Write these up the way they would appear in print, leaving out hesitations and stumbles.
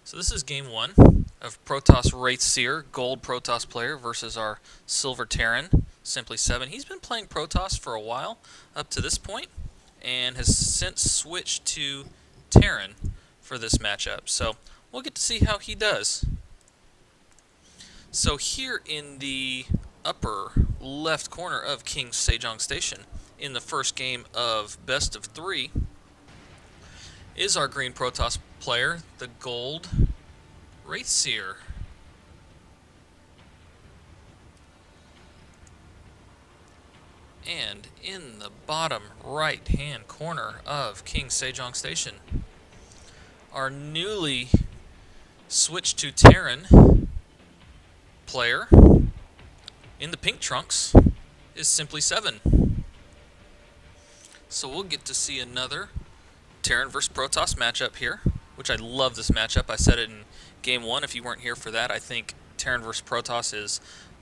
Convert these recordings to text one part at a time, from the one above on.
So this is game one of Protoss WraithSeer, gold Protoss player versus our silver Terran, SimplySeven. He's been playing Protoss for a while up to this point and has since switched to Terran for this matchup. So we'll get to see how he does. So here in the upper left corner of King Sejong Station, in the first game of best of three, is our green Protoss player, the gold WraithSeer. And in the bottom right hand corner of King Sejong Station, our newly switched to Terran player in the pink trunks is SimplySeven. So we'll get to see another Terran versus Protoss matchup here, which I love this matchup. I said it in game one. If you weren't here for that, I think Terran versus Protoss is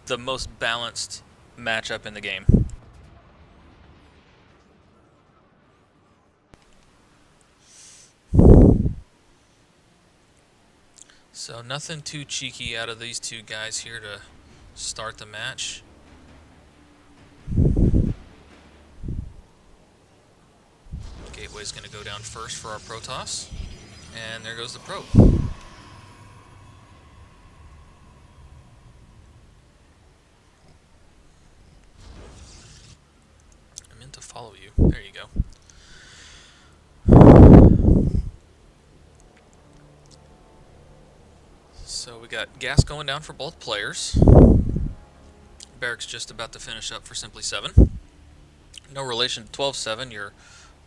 the most balanced matchup in the game. So nothing too cheeky out of these two guys here to start the match. Gateway's going to go down first for our Protoss. And there goes the probe. I meant to follow you. There you go. So we got gas going down for both players. Barracks just about to finish up for SimplySeven. No relation to 12-7, your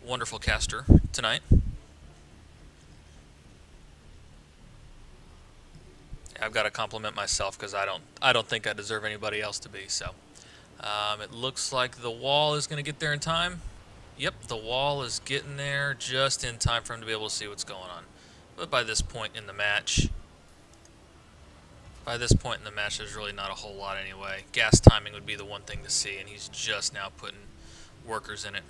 wonderful caster tonight. I've got to compliment myself because I don't think I deserve anybody else to be. So it looks like the wall is going to get there in time. Yep, the wall is getting there just in time for him to be able to see what's going on. But by this point in the match, there's really not a whole lot anyway. Gas timing would be the one thing to see, and he's just now putting workers in it.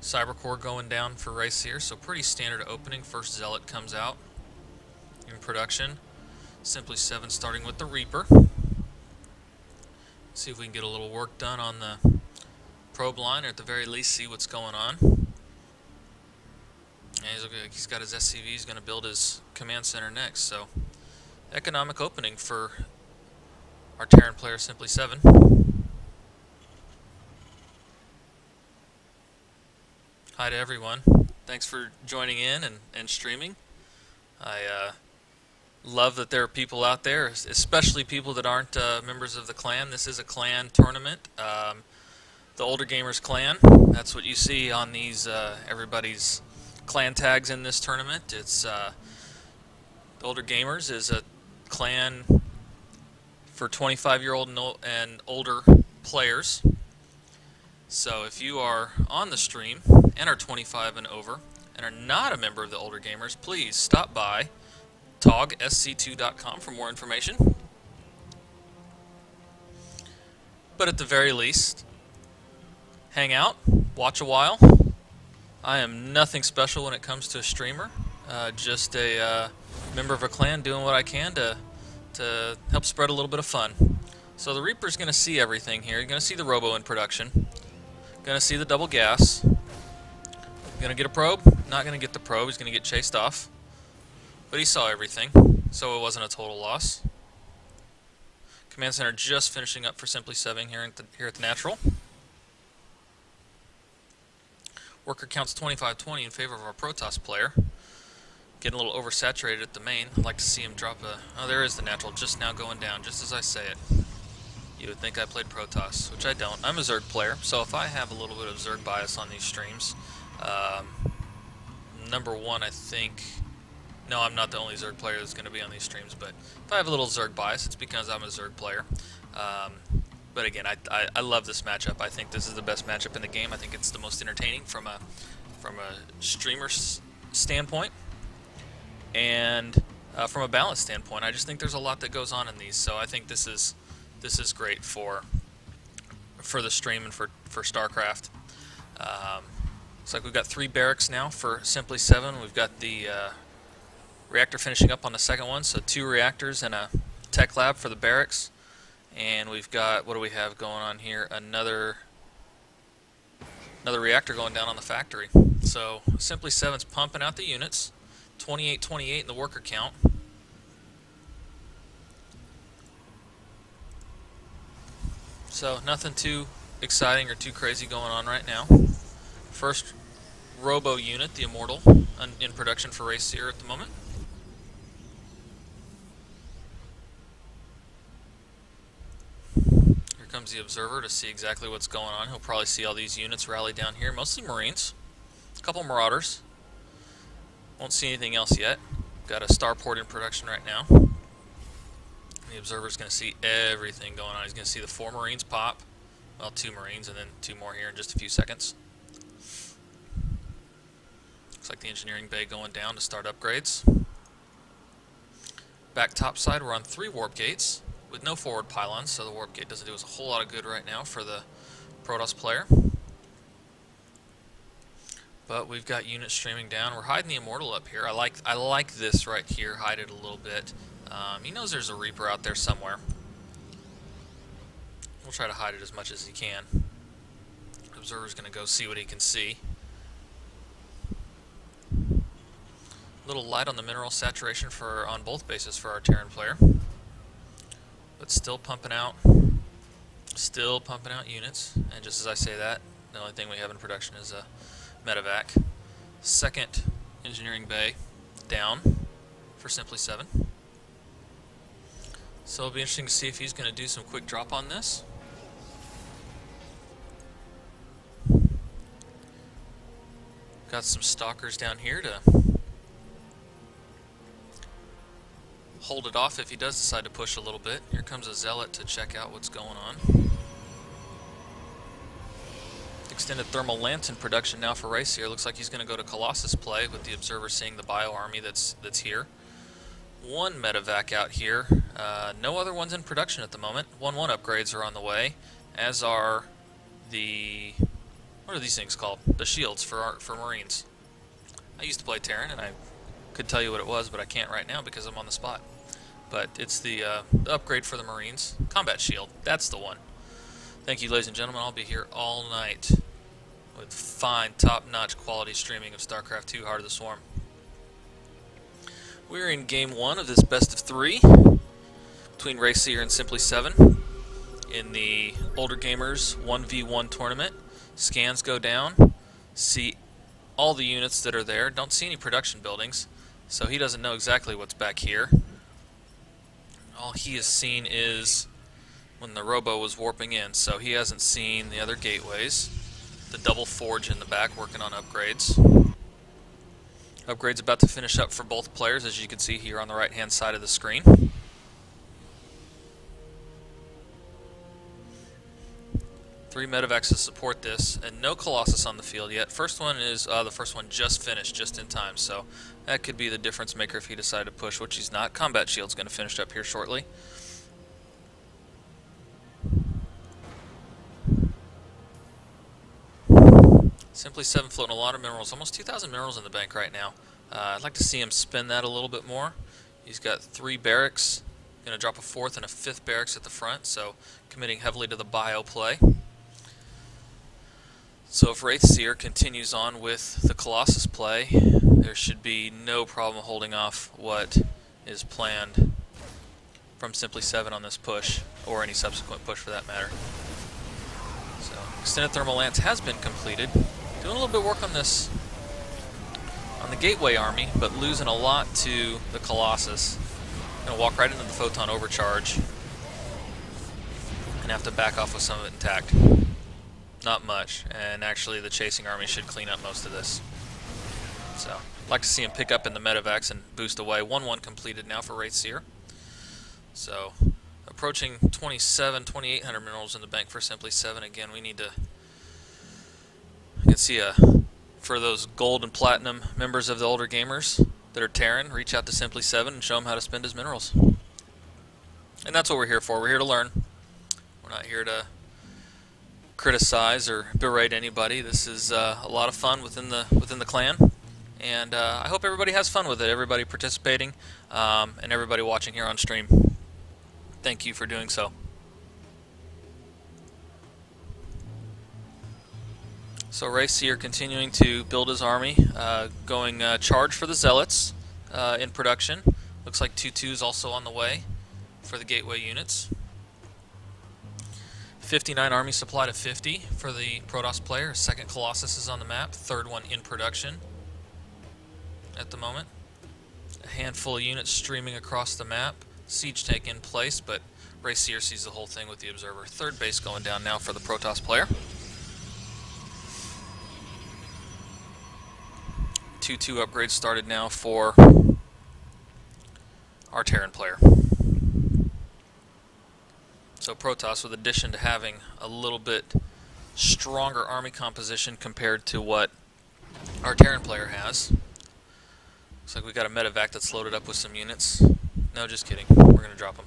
Cybercore going down for WraithSeer, so pretty standard opening. First Zealot comes out in production. SimplySeven starting with the Reaper. See if we can get a little work done on the probe line, or at the very least see what's going on. And he's got his SCV, he's going to build his command center next, so economic opening for our Terran player SimplySeven. Hi to everyone. Thanks for joining in and streaming. I love that there are people out there, especially people that aren't members of the clan. This is a clan tournament. The Older Gamers clan. That's what you see on these everybody's clan tags in this tournament. It's the Older Gamers is a clan for 25-year-old and older players. So if you are on the stream and are 25 and over and are not a member of the Older Gamers, please stop by TOG, for more information. But at the very least, hang out, watch a while. I am nothing special when it comes to a streamer, just a member of a clan doing what I can to help spread a little bit of fun. So the Reaper's going to see everything here. You're going to see the Robo in production. Going to see the double gas. Going to get a probe. Not going to get the probe. He's going to get chased off. But he saw everything, so it wasn't a total loss. Command center just finishing up for SimplySeven here at the natural. Worker counts 25-20 in favor of our Protoss player. Getting a little oversaturated at the main. I'd like to see him drop a... Oh, there is the natural, just now going down, just as I say it. You would think I played Protoss, which I don't. I'm a Zerg player, so if I have a little bit of Zerg bias on these streams, number one, I think... No, I'm not the only Zerg player that's going to be on these streams, but if I have a little Zerg bias, it's because I'm a Zerg player. But again, I love this matchup. I think this is the best matchup in the game. I think it's the most entertaining from a streamer standpoint, and from a balance standpoint. I just think there's a lot that goes on in these, so I think this is great for the stream and for StarCraft. Looks like we've got 3 barracks now for SimplySeven. We've got the reactor finishing up on the second one, so 2 reactors and a tech lab for the barracks. And we've got, what do we have going on here? Another reactor going down on the factory. So SimplySeven's pumping out the units. 2828 in the worker count. So nothing too exciting or too crazy going on right now. First robo unit, the Immortal, in production for WraithSeer at the moment. Here comes the Observer to see exactly what's going on. He'll probably see all these units rally down here, mostly Marines, a couple Marauders. Won't see anything else yet. Got a starport in production right now. The Observer's going to see everything going on. He's going to see the 4 Marines pop. Well, 2 Marines and then 2 more here in just a few seconds. Looks like the engineering bay going down to start upgrades. Back topside, we're on 3 warp gates with no forward pylons, so the warp gate doesn't do us a whole lot of good right now for the Protoss player. But we've got units streaming down. We're hiding the Immortal up here. I like this right here. Hide it a little bit. He knows there's a Reaper out there somewhere. We'll try to hide it as much as he can. Observer's going to go see what he can see. A little light on the mineral saturation on both bases for our Terran player. But still pumping out units. And just as I say that, the only thing we have in production is a medevac. Second engineering bay down for SimplySeven. So it'll be interesting to see if he's going to do some quick drop on this. Got some stalkers down here to hold it off if he does decide to push a little bit. Here comes a Zealot to check out what's going on. Extended thermal lance in production now for WraithSeer. Looks like he's going to go to Colossus play with the Observer seeing the bio army that's here. 1 medevac out here. No other ones in production at the moment. 1-1 upgrades are on the way, as are the... what are these things called? The shields for Marines. I used to play Terran, and I could tell you what it was, but I can't right now because I'm on the spot. But it's the upgrade for the Marines. Combat shield. That's the one. Thank you, ladies and gentlemen. I'll be here all night with fine, top-notch quality streaming of StarCraft 2 Heart of the Swarm. We're in Game 1 of this best of 3 between WraithSeer and SimplySeven in the Older Gamers 1v1 tournament. Scans go down, see all the units that are there, don't see any production buildings, so he doesn't know exactly what's back here. All he has seen is when the robo was warping in, so he hasn't seen the other gateways. The double forge in the back working on upgrades. Upgrades about to finish up for both players, as you can see here on the right hand side of the screen. 3 medevacs to support this, and no Colossus on the field yet. First one is the first one just finished, just in time, so that could be the difference maker if he decided to push, which he's not. Combat shield's going to finish up here shortly. SimplySeven floating a lot of minerals, almost 2,000 minerals in the bank right now. I'd like to see him spend that a little bit more. He's got 3 barracks, going to drop a 4th and a 5th barracks at the front, so committing heavily to the bio play. So if WraithSeer continues on with the Colossus play, there should be no problem holding off what is planned from SimplySeven on this push, or any subsequent push for that matter. So extended thermal lance has been completed. Doing a little bit of work on this, on the gateway army, but losing a lot to the Colossus. Gonna walk right into the photon overcharge and have to back off with some of it intact. Not much, and actually the chasing army should clean up most of this. So, I'd like to see him pick up in the medevacs and boost away. 1-1 completed now for WraithSeer. So, approaching 2,800 minerals in the bank for SimplySeven. Again, we need to... You can see for those gold and platinum members of the older gamers that are Terran, reach out to SimplySeven and show him how to spend his minerals. And that's what we're here for. We're here to learn. We're not here to criticize or berate anybody. This is a lot of fun within the clan, and I hope everybody has fun with it. Everybody participating, and everybody watching here on stream. Thank you for doing so. So WraithSeer continuing to build his army, going charge for the Zealots in production. Looks like 2-2 also on the way for the gateway units. 59 army supply to 50 for the Protoss player. Second Colossus is on the map, third one in production at the moment. A handful of units streaming across the map. Siege take in place, but WraithSeer sees the whole thing with the Observer. Third base going down now for the Protoss player. 2-2 upgrades started now for our Terran player. So Protoss, with addition to having a little bit stronger army composition compared to what our Terran player has. Looks like we got a medevac that's loaded up with some units. No, just kidding. We're going to drop him.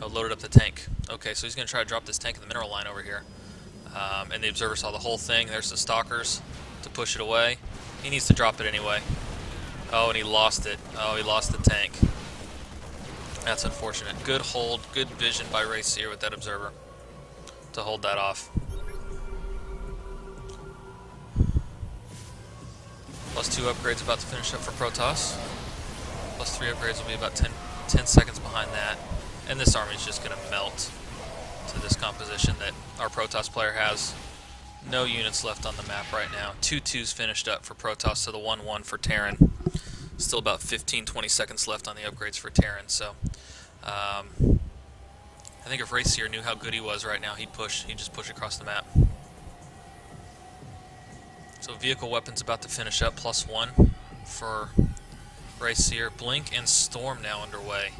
Oh, loaded up the tank. Okay, so he's going to try to drop this tank in the mineral line over here. And the Observer saw the whole thing. There's the Stalkers to push it away. He needs to drop it anyway. Oh, and he lost it. Oh, he lost the tank. That's unfortunate. Good hold, good vision by WraithSeer with that Observer to hold that off. +2 upgrades about to finish up for Protoss. +3 upgrades will be about 10 seconds behind that. And this army is just going to melt to this composition that our Protoss player has. No units left on the map right now. 2-2's finished up for Protoss to the 1-1 for Terran. Still about 15-20 seconds left on the upgrades for Terran, so I think if WraithSeer knew how good he was right now, he'd just push across the map. So vehicle weapons about to finish up, +1 for WraithSeer. Blink and Storm now underway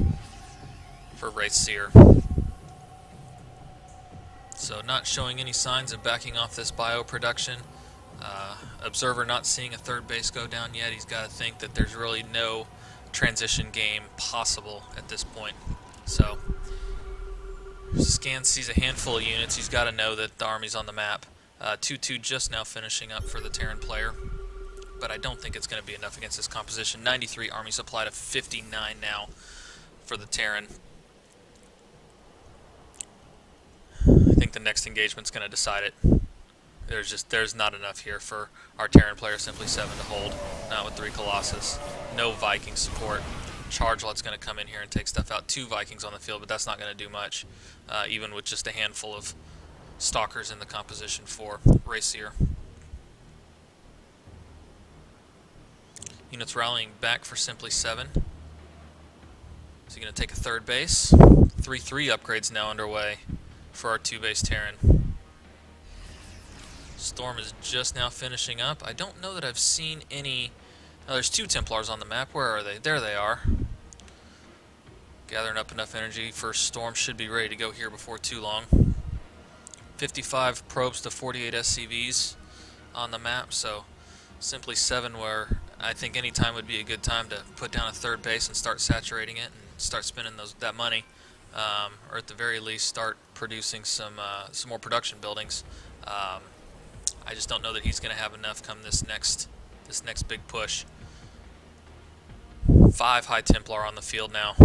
for WraithSeer. So not showing any signs of backing off this bio production. Observer not seeing a third base go down yet. He's got to think that there's really no transition game possible at this point. So Scan sees a handful of units. He's got to know that the army's on the map. 2-2 just now finishing up for the Terran player, but I don't think it's going to be enough against this composition. 93 army supply to 59 now for the Terran. I think the next engagement's going to decide it. There's not enough here for our Terran player SimplySeven to hold. Not with 3 Colossus. No Viking support. Chargelot's going to come in here and take stuff out. 2 Vikings on the field, but that's not going to do much, even with just a handful of Stalkers in the composition for WraithSeer. Units rallying back for SimplySeven. Is he going to take a third base? 3-3 upgrades now underway for our 2-base Terran. Storm is just now finishing up. I don't know that I've seen any... Oh, there's 2 Templars on the map. Where are they? There they are. Gathering up enough energy for Storm. Should be ready to go here before too long. 55 probes to 48 SCVs on the map, so SimplySeven, where I think any time would be a good time to put down a third base and start saturating it and start spending that money, or at the very least start producing some more production buildings. I just don't know that he's going to have enough come this next big push. 5 High Templar on the field now.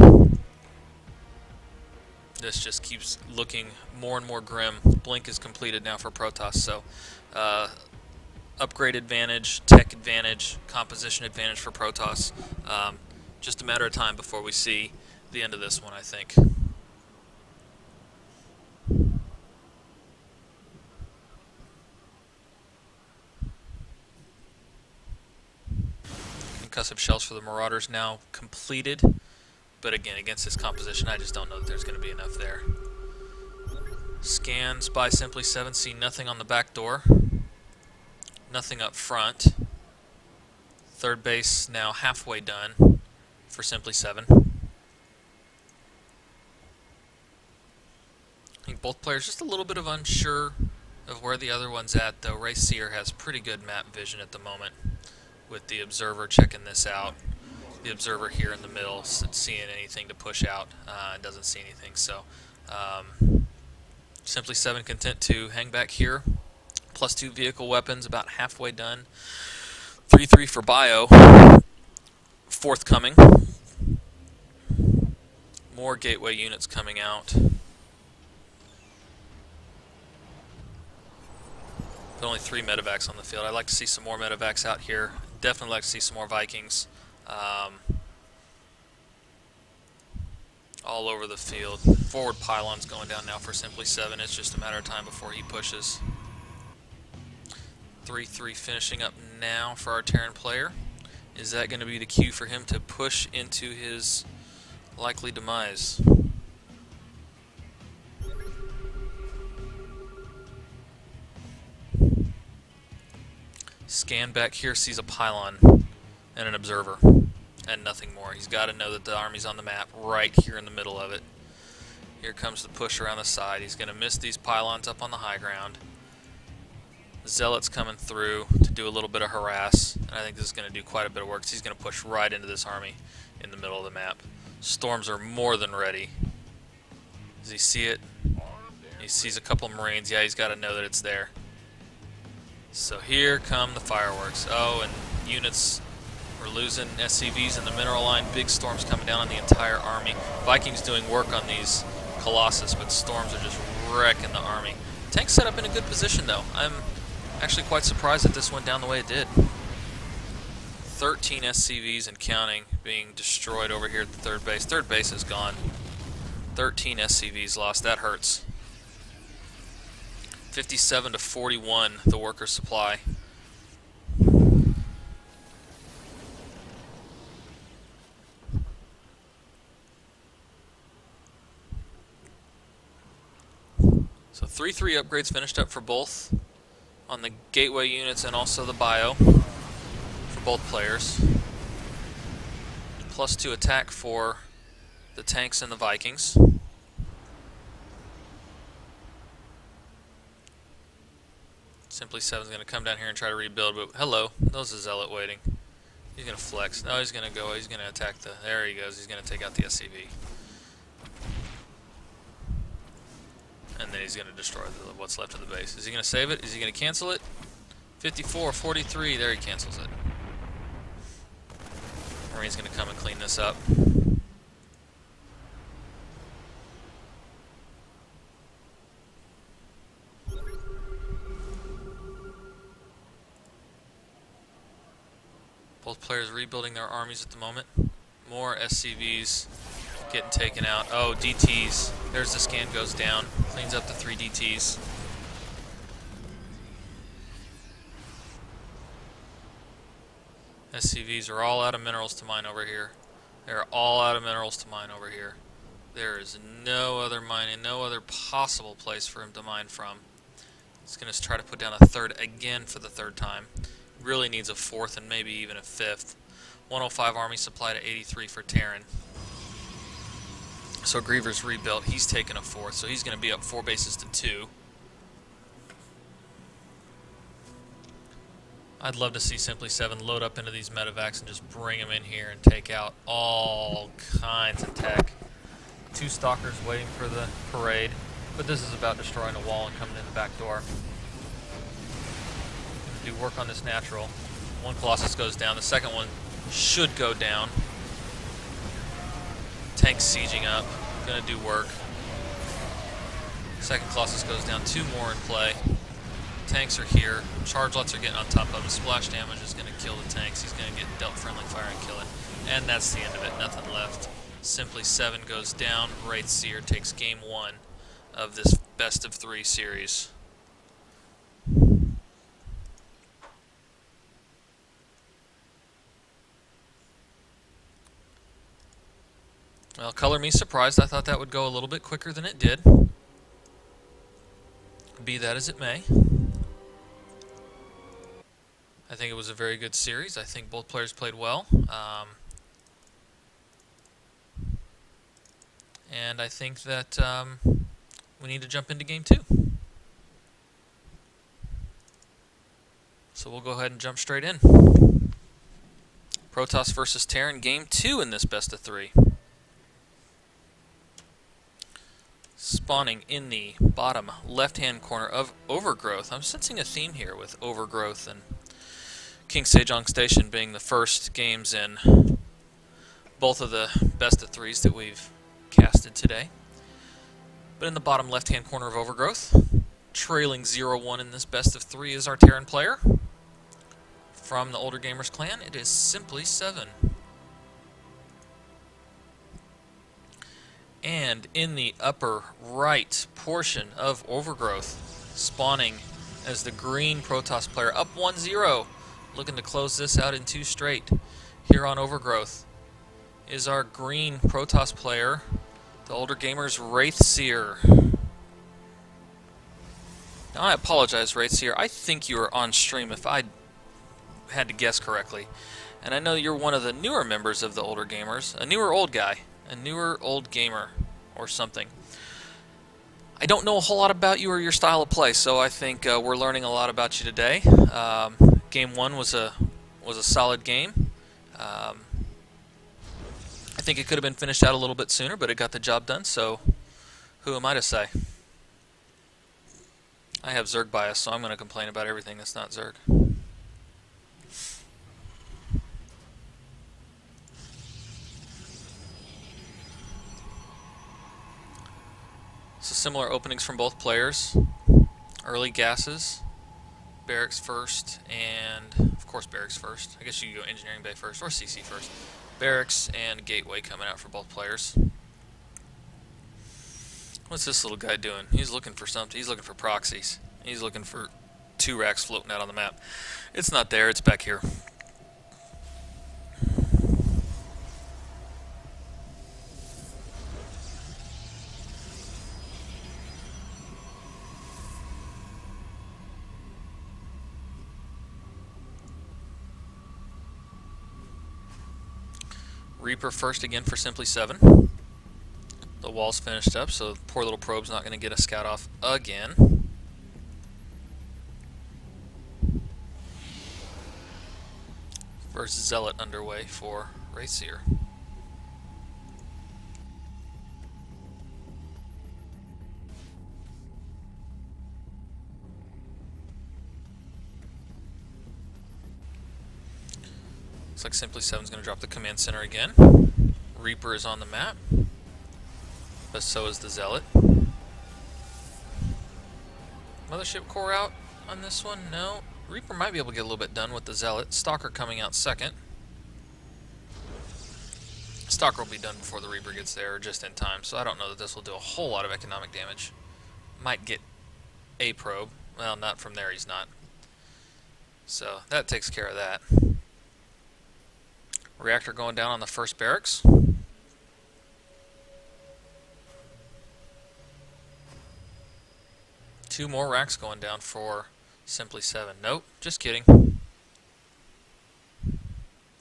This just keeps looking more and more grim. Blink is completed now for Protoss, so upgrade advantage, tech advantage, composition advantage for Protoss. Just a matter of time before we see the end of this one, I think. Concussive shells for the Marauders now completed, but again, against this composition, I just don't know that there's going to be enough there. Scans by SimplySeven, see nothing on the back door, nothing up front. Third base now halfway done for SimplySeven. I think both players just a little bit of unsure of where the other one's at, though. WraithSeer has pretty good map vision at the moment, with the Observer checking this out. The Observer here in the middle, seeing anything to push out, doesn't see anything. So SimplySeven content to hang back here. +2 vehicle weapons, about halfway done. 3-3 for bio. Forthcoming. More gateway units coming out. But only 3 medevacs on the field. I'd like to see some more medevacs out here. Definitely like to see some more Vikings. All over the field. Forward pylon's going down now for SimplySeven. It's just a matter of time before he pushes. 3-3 finishing up now for our Terran player. Is that going to be the cue for him to push into his likely demise? Scan back here, sees a pylon and an observer and nothing more. He's got to know that the army's on the map right here in the middle of it. Here comes the push around the side. He's going to miss these pylons up on the high ground. Zealots coming through to do a little bit of harass, and I think this is going to do quite a bit of work. He's going to push right into this army in the middle of the map. Storms are more than ready. Does he see it? He sees a couple Marines. Yeah, he's got to know that it's there. So here come the fireworks. Oh, and units, we're losing SCVs in the mineral line. Big storms coming down on the entire army. Vikings doing work on these Colossus, but storms are just wrecking the army. Tank set up in a good position, though. I'm actually quite surprised that this went down the way it did. 13 SCVs and counting being destroyed over here at the third base. Third base is gone. 13 SCVs lost. That hurts. 57 to 41, the worker supply. So 3-3 upgrades finished up for both on the gateway units and also the bio for both players. +2 attack for the tanks and the Vikings. SimplySeven's going to come down here and try to rebuild, but hello, there's a Zealot waiting. He's going to flex. No, he's going to go, he's going to attack the, there he goes, he's going to take out the SCV. And then he's going to destroy what's left of the base. Is he going to save it? Is he going to cancel it? 54, 43, there he cancels it. Marine's going to come and clean this up. Both players rebuilding their armies at the moment. More SCVs getting taken out. Oh, DTs. There's the scan goes down. Cleans up the 3 DTs. SCVs are all out of minerals to mine over here. They're all out of minerals to mine over here. There is no other mining, no other possible place for him to mine from. He's going to try to put down a third again for the third time. Really needs a fourth and maybe even a fifth. 105 army supply to 83 for Terran. So Griever's rebuilt. He's taken a fourth, so he's going to be up 4 bases to 2. I'd love to see SimplySeven load up into these medevacs and just bring them in here and take out all kinds of tech. 2 stalkers waiting for the parade, but this is about destroying a wall and coming in the back door. Do work on this natural. 1 Colossus goes down. The second one should go down. Tank sieging up. Gonna do work. Second Colossus goes down. 2 more in play. Tanks are here. Charge lots are getting on top of him. Splash damage is gonna kill the tanks. He's gonna get dealt friendly fire and kill it. And that's the end of it. Nothing left. SimplySeven goes down. WraithSeer takes game 1 of this best of 3 series. Well, color me surprised. I thought that would go a little bit quicker than it did. Be that as it may. I think it was a very good series. I think both players played well. And I think that we need to jump into game 2. So we'll go ahead and jump straight in. Protoss versus Terran, game 2 in this best of 3. spawning in the bottom left-hand corner of Overgrowth. I'm sensing a theme here with Overgrowth and King Sejong Station being the first games in both of the best of threes that we've casted today. But in the bottom left-hand corner of Overgrowth, trailing 0-1 in this best of three is our Terran player. From the Older Gamers clan, it is SimplySeven. And in the upper right portion of Overgrowth, spawning as the green Protoss player, up 1-0, looking to close this out in 2 straight. Here on Overgrowth is our green Protoss player, the Older Gamers WraithSeer. Now I apologize, WraithSeer. I think you were on stream if I had to guess correctly. And I know you're one of the newer members of the Older Gamers, a newer old guy, a newer old gamer, or something. I don't know a whole lot about you or your style of play, so I think we're learning a lot about you today. Game 1 was a solid game. I think it could have been finished out a little bit sooner, but it got the job done, so who am I to say? I have Zerg bias, so I'm going to complain about everything that's not Zerg. So similar openings from both players. Early gases. Barracks first, and of course barracks first. I guess you could go engineering bay first, or CC first. Barracks and gateway coming out for both players. What's this little guy doing? He's looking for something. He's looking for proxies. He's looking for 2 racks floating out on the map. It's not there, it's back here. Reaper first again for SimplySeven. The wall's finished up, so poor little probe's not going to get a scout off again. First Zealot underway for WraithSeer. Looks like SimplySeven's going to drop the command center again. Reaper is on the map, but so is the Zealot. Mothership core out on this one? No. Reaper might be able to get a little bit done with the Zealot. Stalker coming out second. Stalker will be done before the Reaper gets there, or just in time, so I don't know that this will do a whole lot of economic damage. Might get a probe. Well, not from there, he's not. So that takes care of that. Reactor going down on the first barracks. Two more racks going down for SimplySeven. Nope, just kidding.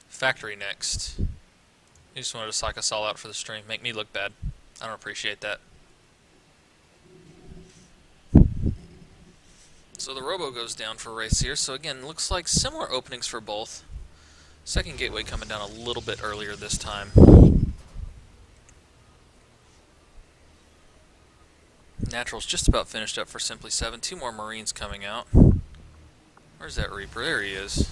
Factory next. You just wanted to psych us all out for the stream. Make me look bad. I don't appreciate that. So the Robo goes down for WraithSeer. So again, looks like similar openings for both. Second gateway coming down a little bit earlier this time. Natural's just about finished up for SimplySeven. 2 more Marines coming out. Where's that Reaper? There he is.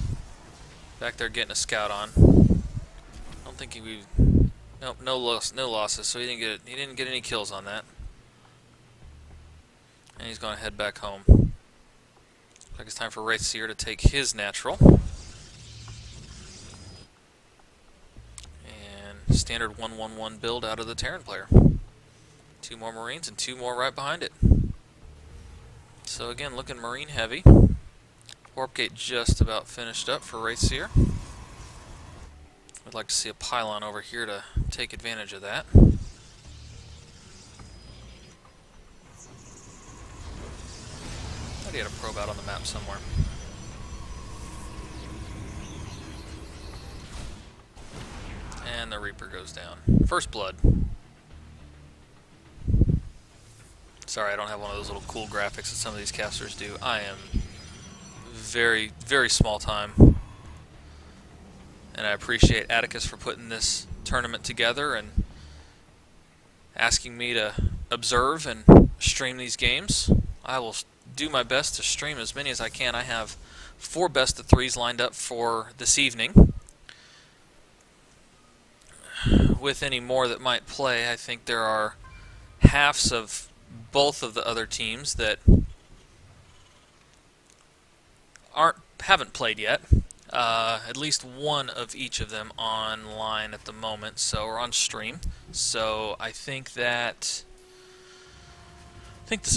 Back there getting a scout on. I don't think he... Nope, no losses, so he didn't get any kills on that. And he's going to head back home. Looks like it's time for WraithSeer to take his natural. Standard 1-1-1 build out of the Terran player. 2 more Marines and 2 more right behind it. So again, looking Marine heavy. Warp gate just about finished up for WraithSeer. I'd like to see a pylon over here to take advantage of that. Thought he had a probe out on the map somewhere. And the Reaper goes down. First blood. Sorry, I don't have one of those little cool graphics that some of these casters do. I am very, very small time. And I appreciate Atticus for putting this tournament together and asking me to observe and stream these games. I will do my best to stream as many as I can. I have 4 best of 3s lined up for this evening. With any more that might play, I think there are halves of both of the other teams that haven't played yet. At least one of each of them online at the moment, so or on stream. So I think this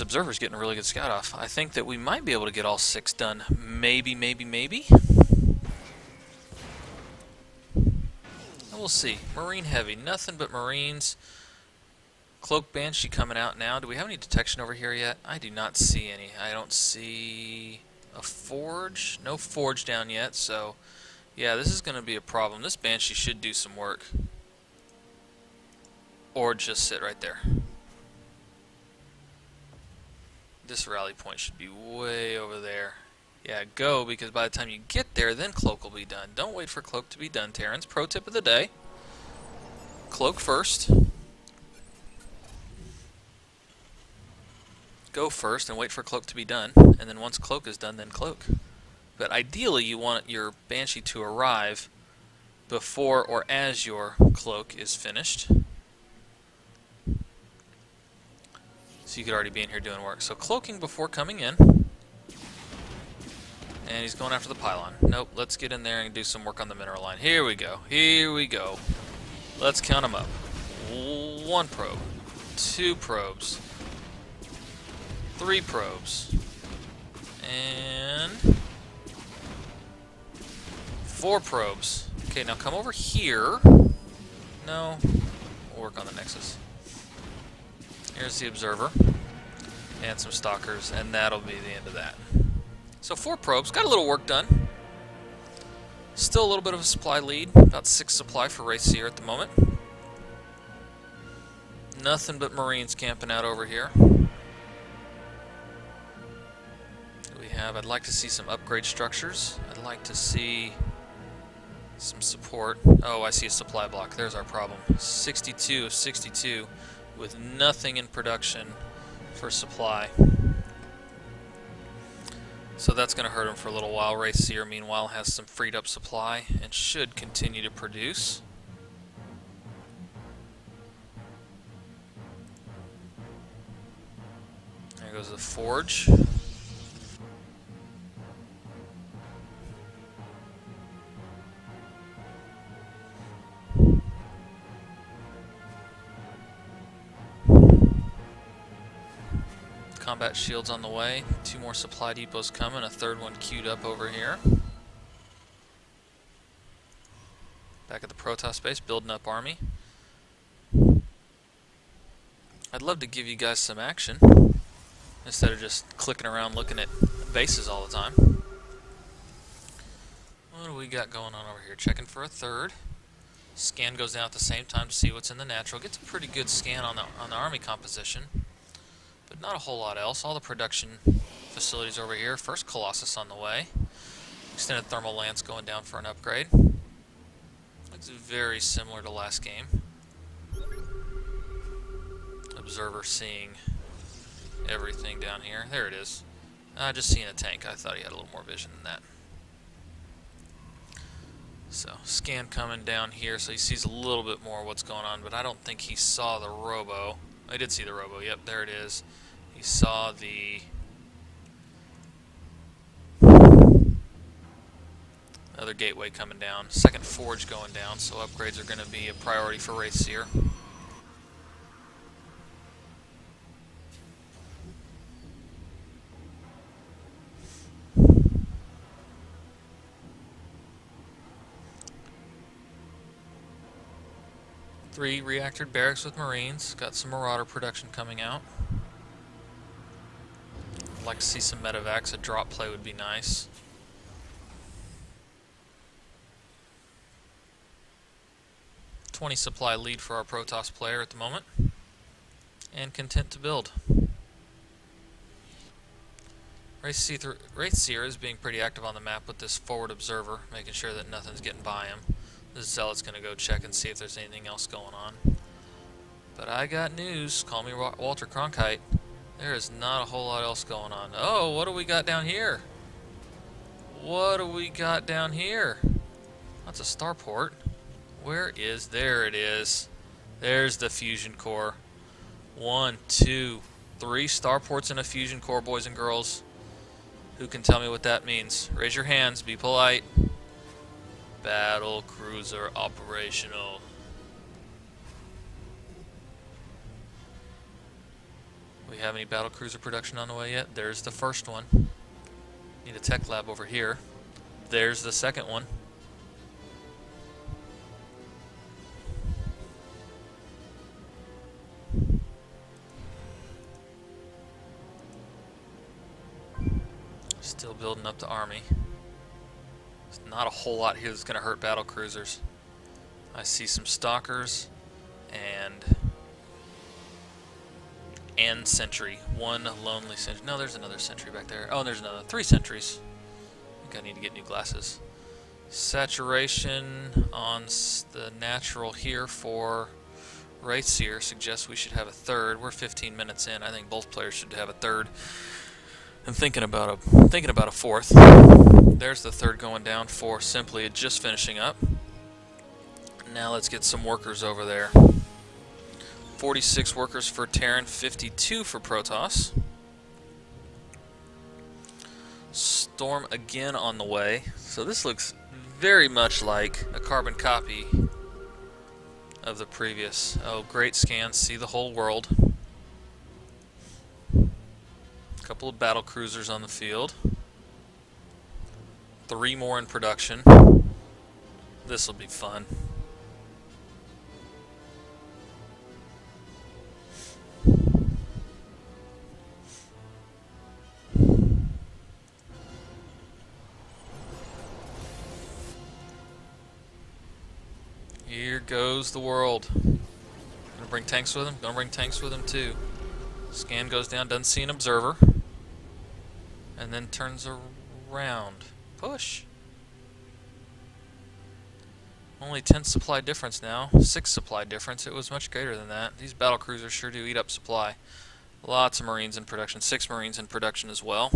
observer's getting a really good scout off. I think that we might be able to get all 6 done. Maybe. We'll see. Marine heavy, nothing but Marines. Cloak Banshee coming out now. Do we have any detection over here yet? I do not see any. I don't see a forge. No forge down yet, so yeah, this is going to be a problem. This Banshee should do some work. Or just sit right there. This rally point should be way over there. Yeah, go, because by the time you get there, then Cloak will be done. Don't wait for Cloak to be done, Terrans. Pro tip of the day. Cloak first. Go first and wait for Cloak to be done. And then once Cloak is done, then Cloak. But ideally, you want your Banshee to arrive before or as your Cloak is finished. So you could already be in here doing work. So cloaking before coming in. And he's going after the pylon. Nope, let's get in there and do some work on the mineral line. Here we go. Here we go. Let's count them up. 1 probe. 2 probes. 3 probes. And 4 probes. Okay, now come over here. No. We'll work on the Nexus. Here's the observer. And some stalkers. And that'll be the end of that. So 4 probes, got a little work done. Still a little bit of a supply lead, about 6 supply for WraithSeer at the moment. Nothing but Marines camping out over here. I'd like to see some upgrade structures. I'd like to see some support. Oh, I see a supply block. There's our problem. 62 of 62 with nothing in production for supply. So that's going to hurt him for a little while. WraithSeer, meanwhile, has some freed up supply and should continue to produce. There goes the forge. Combat shields on the way. 2 more supply depots coming. A 3rd one queued up over here. Back at the Protoss base, building up army. I'd love to give you guys some action instead of just clicking around looking at bases all the time. What do we got going on over here? Checking for a 3rd. Scan goes down at the same time to see what's in the natural. Gets a pretty good scan on the army composition. But not a whole lot else. All the production facilities over here. First Colossus on the way. Extended Thermal Lance going down for an upgrade. Looks very similar to last game. Observer seeing everything down here. There it is. Just seeing a tank. I thought he had a little more vision than that. So, scan coming down here, so he sees a little bit more what's going on, but I don't think he saw the robo. I did see the robo, yep, there it is. He saw the other gateway coming down. 2nd forge going down, so upgrades are going to be a priority for WraithSeer. Three reactored barracks with Marines. Got some Marauder production coming out. I'd like to see some medevacs. A drop play would be nice. $20 supply lead for our Protoss player at the moment. And content to build. WraithSeer is being pretty active on the map with this forward observer, making sure that nothing's getting by him. This Zealot's going to go check and see if there's anything else going on. But I got news. Call me Walter Cronkite. There is not a whole lot else going on. Oh, what do we got down here? What do we got down here? That's a starport. Where is... There it is. There's the fusion core. 1, 2, 3 starports in a fusion core, boys and girls. Who can tell me what that means? Raise your hands. Be polite. Battle cruiser operational. We have any battle cruiser production on the way yet? There's the first one. Need a tech lab over here. There's the second one. Still building up the army. There's not a whole lot here that's going to hurt battle cruisers. I see some stalkers and sentry. One lonely sentry. No, there's another sentry back there. Oh, and there's another. 3 sentries. I think I need to get new glasses. Saturation on the natural here for WraithSeer suggests we should have a third. We're 15 minutes in. I think both players should have a third. I'm thinking about a fourth. There's the third going down for Simply, just finishing up. Now let's get some workers over there. 46 workers for Terran, 52 for Protoss. Storm again on the way. So this looks very much like a carbon copy of the previous. Oh, great scans, see the whole world. Couple of battle cruisers on the field. 3 more in production. This will be fun. Here goes the world. Gonna bring tanks with him? Gonna bring tanks with him too. Scan goes down, doesn't see an observer. And then turns around. Push. Only 10 supply difference now. 6 supply difference. It was much greater than that. These battle cruisers sure do eat up supply. Lots of Marines in production. 6 Marines in production as well.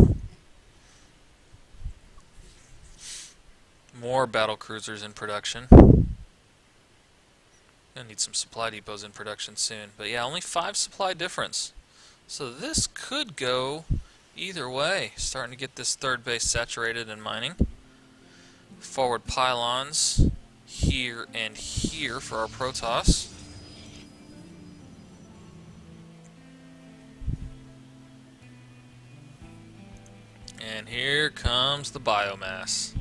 More battle cruisers in production. Gonna need some supply depots in production soon. But yeah, only 5 supply difference. So this could go either way. Starting to get this third base saturated in mining. Forward pylons here and here for our Protoss. And here comes the biomass.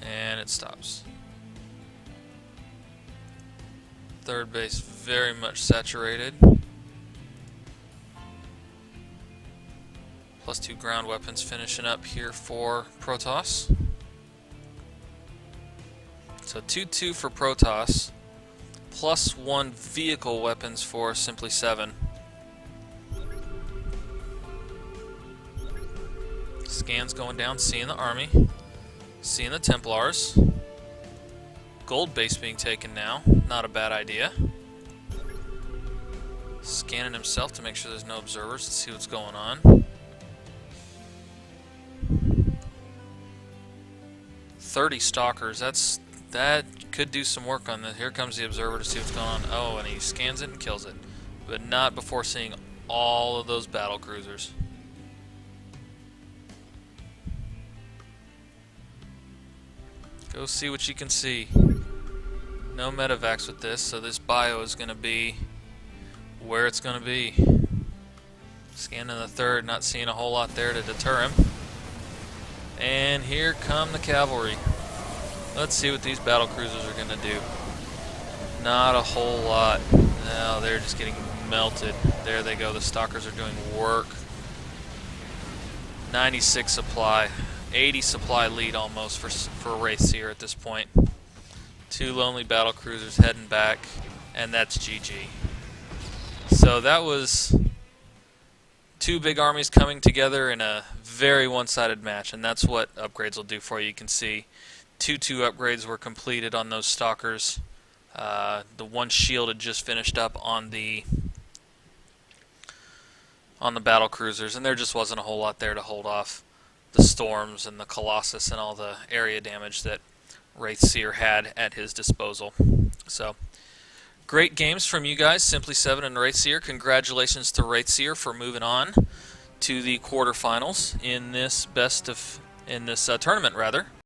And it stops. Third base very much saturated. Plus 2 ground weapons finishing up here for Protoss. So 2-2 for Protoss. Plus 1 vehicle weapons for SimplySeven. Scans going down, seeing the army. Seeing the Templars. Gold base being taken now. Not a bad idea. Scanning himself to make sure there's no observers. Let's see what's going on. 30 stalkers. That could do some work on this. Here comes the observer to see what's going on. Oh, and he scans it and kills it. But not before seeing all of those battle cruisers. Go see what you can see. No medevacs with this, so this bio is going to be where it's going to be. Scanning the third, not seeing a whole lot there to deter him. And here come the cavalry. Let's see what these battle cruisers are going to do. Not a whole lot. No, they're just getting melted. There they go. The stalkers are doing work. 96 supply. 80 supply lead almost for WraithSeer at this point. 2 lonely battle cruisers heading back, and that's GG. So that was two big armies coming together in a very one-sided match, and that's what upgrades will do for you. You can see 2-2 upgrades were completed on those stalkers. The one shield had just finished up on the battle cruisers, and there just wasn't a whole lot there to hold off the storms and the Colossus and all the area damage that WraithSeer had at his disposal. So, great games from you guys, SimplySeven and WraithSeer. Congratulations to WraithSeer for moving on to the quarterfinals in this tournament rather.